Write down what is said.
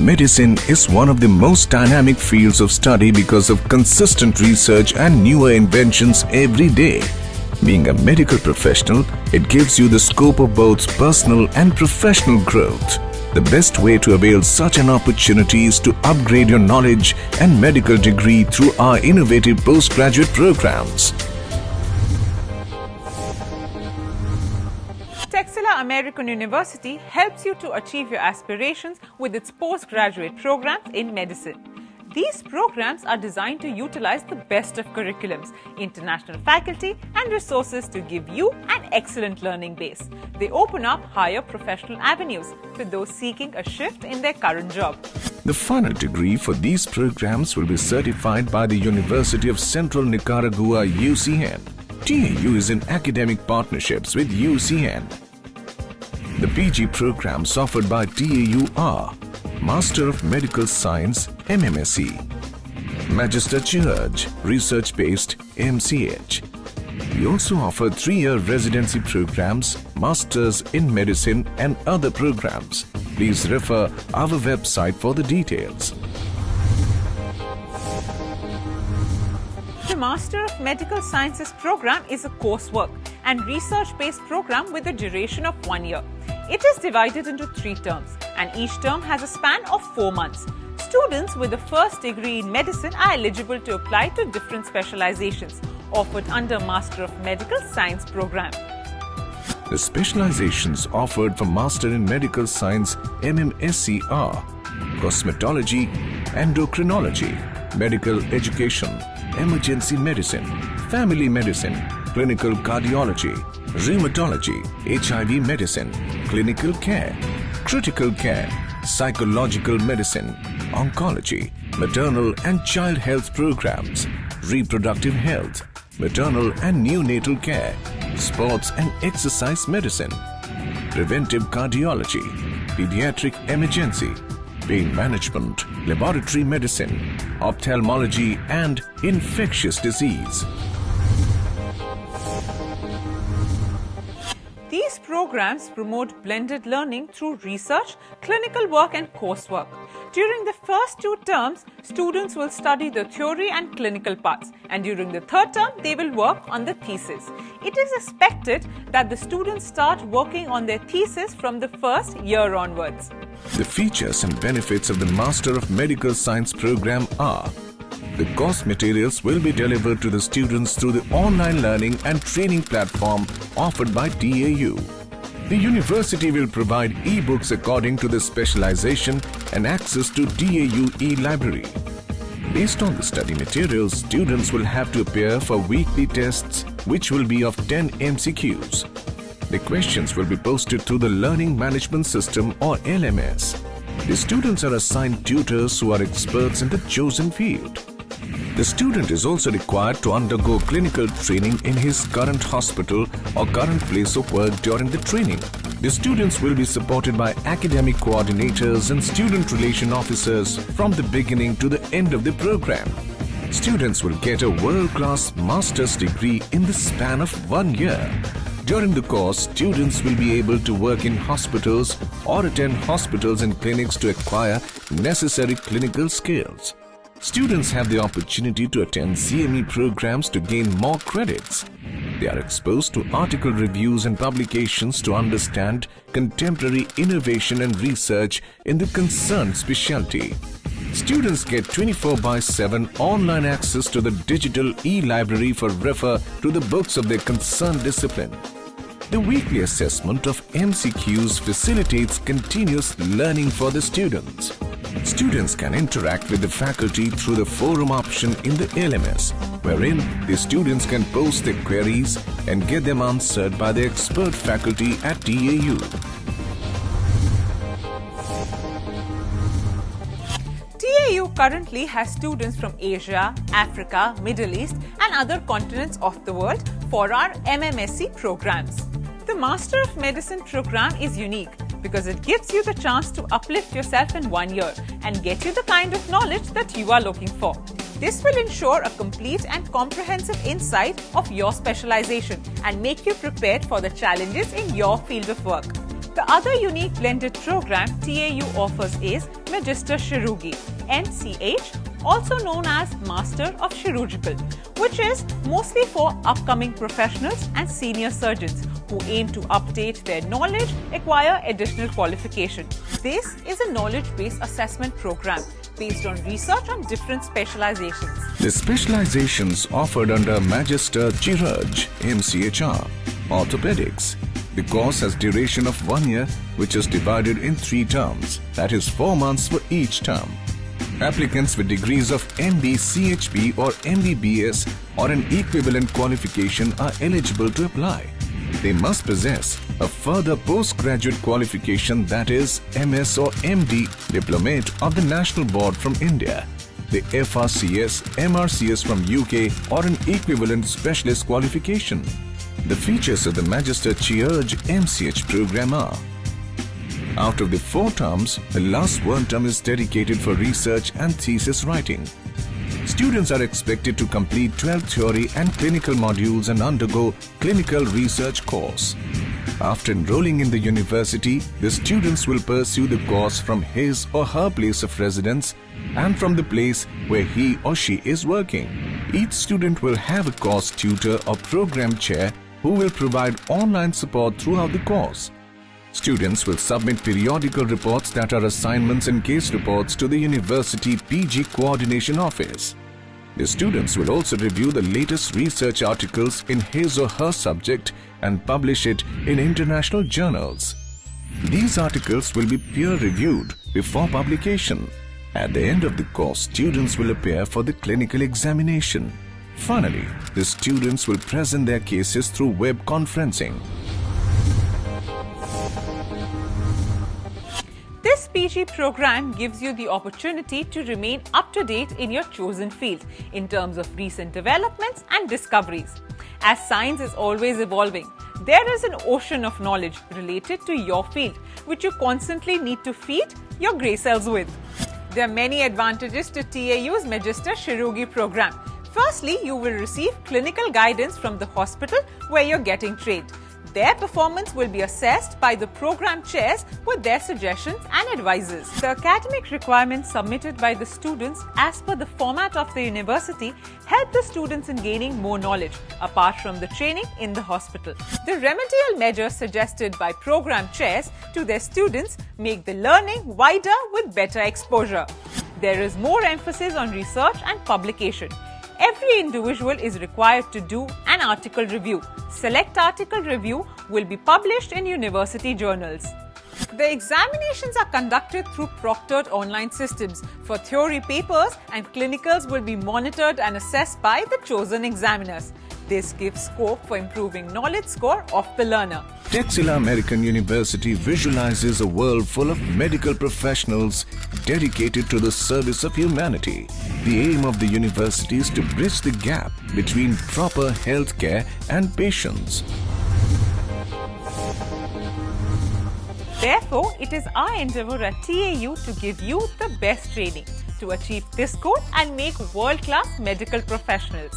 Medicine is one of the most dynamic fields of study because of consistent research and newer inventions every day. Being a medical professional, it gives you the scope of both personal and professional growth. The best way to avail such an opportunity is to upgrade your knowledge and medical degree through our innovative postgraduate programs. Texila American University helps you to achieve your aspirations with its postgraduate programs in medicine. These programs are designed to utilize the best of curriculums, international faculty and resources to give you an excellent learning base. They open up higher professional avenues to those seeking a shift in their current job. The final degree for these programs will be certified by the University of Central Nicaragua UCN. TAU is in academic partnerships with UCN. The PG programs offered by TAU are Master of Medical Science MMSc, Magister Chirurgiae Research-based MCH. We also offer 3-year residency programs, Masters in Medicine and other programs. Please refer our website for the details. The Master of Medical Sciences program is a coursework and research-based program with a duration of 1 year. It is divided into 3 terms and each term has a span of 4 months. Students with a first degree in medicine are eligible to apply to different specializations offered under Master of Medical Science program. The specializations offered for Master in Medical Science MMSc are Cosmetology, Endocrinology, Medical Education, Emergency Medicine, Family Medicine, Clinical Cardiology, Rheumatology, HIV Medicine, Clinical Care, Critical Care, Psychological Medicine, Oncology, Maternal and Child Health Programs, Reproductive Health, Maternal and Neonatal Care, Sports and Exercise Medicine, Preventive Cardiology, Pediatric Emergency, Pain Management, Laboratory Medicine, Ophthalmology and Infectious Disease. These programs promote blended learning through research, clinical work and coursework. During the first 2 terms, students will study the theory and clinical parts, and during the 3rd term, they will work on the thesis. It is expected that the students start working on their thesis from the first year onwards. The features and benefits of the Master of Medical Science program are: the course materials will be delivered to the students through the online learning and training platform offered by TAU. The university will provide e-books according to the specialization and access to TAU e-library. Based on the study materials, students will have to appear for weekly tests which will be of 10 MCQs. The questions will be posted through the Learning Management System or LMS. The students are assigned tutors who are experts in the chosen field. The student is also required to undergo clinical training in his current hospital or current place of work during the training. The students will be supported by academic coordinators and student relation officers from the beginning to the end of the program. Students will get a world-class master's degree in the span of 1 year. During the course, students will be able to work in hospitals or attend hospitals and clinics to acquire necessary clinical skills. Students have the opportunity to attend CME programs to gain more credits. They are exposed to article reviews and publications to understand contemporary innovation and research in the concerned specialty. Students get 24/7 online access to the digital e-library for refer to the books of their concerned discipline. The weekly assessment of MCQs facilitates continuous learning for the students. Students can interact with the faculty through the forum option in the LMS, wherein the students can post their queries and get them answered by the expert faculty at TAU. TAU currently has students from Asia, Africa, Middle East and other continents of the world for our MMSc programs. The Master of Medicine program is unique because it gives you the chance to uplift yourself in 1 year and get you the kind of knowledge that you are looking for. This will ensure a complete and comprehensive insight of your specialization and make you prepared for the challenges in your field of work. The other unique blended program TAU offers is Magister Chirurgiae, MCH, also known as Master of Chirurgical, which is mostly for upcoming professionals and senior surgeons who aim to update their knowledge, acquire additional qualification. This is a knowledge-based assessment program based on research on different specializations. The specializations offered under Magister Chirurgiae, MCHR, Orthopaedics. The course has duration of 1 year, which is divided in 3 terms, that is 4 months for each term. Applicants with degrees of MB, CHP or MBBS or an equivalent qualification are eligible to apply. They must possess a further postgraduate qualification, that is MS or MD diplomate of the National Board from India, the FRCS, MRCS from UK or an equivalent specialist qualification. The features of the Magister Chirurgiae MCH program are: out of the 4 terms, the last 1 term is dedicated for research and thesis writing. Students are expected to complete 12 theory and clinical modules and undergo clinical research course. After enrolling in the university, the students will pursue the course from his or her place of residence and from the place where he or she is working. Each student will have a course tutor or program chair who will provide online support throughout the course. Students will submit periodical reports, that are assignments and case reports, to the University PG Coordination Office. The students will also review the latest research articles in his or her subject and publish it in international journals. These articles will be peer-reviewed before publication. At the end of the course, students will appear for the clinical examination. Finally, the students will present their cases through web conferencing. This PG program gives you the opportunity to remain up to date in your chosen field in terms of recent developments and discoveries. As science is always evolving, there is an ocean of knowledge related to your field which you constantly need to feed your grey cells with. There are many advantages to TAU's Magister Chirurgiae program. Firstly, you will receive clinical guidance from the hospital where you're getting trained. Their performance will be assessed by the program chairs with their suggestions and advices. The academic requirements submitted by the students as per the format of the university help the students in gaining more knowledge apart from the training in the hospital. The remedial measures suggested by program chairs to their students make the learning wider with better exposure. There is more emphasis on research and publication. Every individual is required to do an article review. Select article review will be published in university journals. The examinations are conducted through proctored online systems. For theory papers and clinicals will be monitored and assessed by the chosen examiners. This gives scope for improving knowledge score of the learner. Texila American University visualizes a world full of medical professionals dedicated to the service of humanity. The aim of the university is to bridge the gap between proper healthcare and patients. Therefore, it is our endeavour at TAU to give you the best training to achieve this goal and make world-class medical professionals.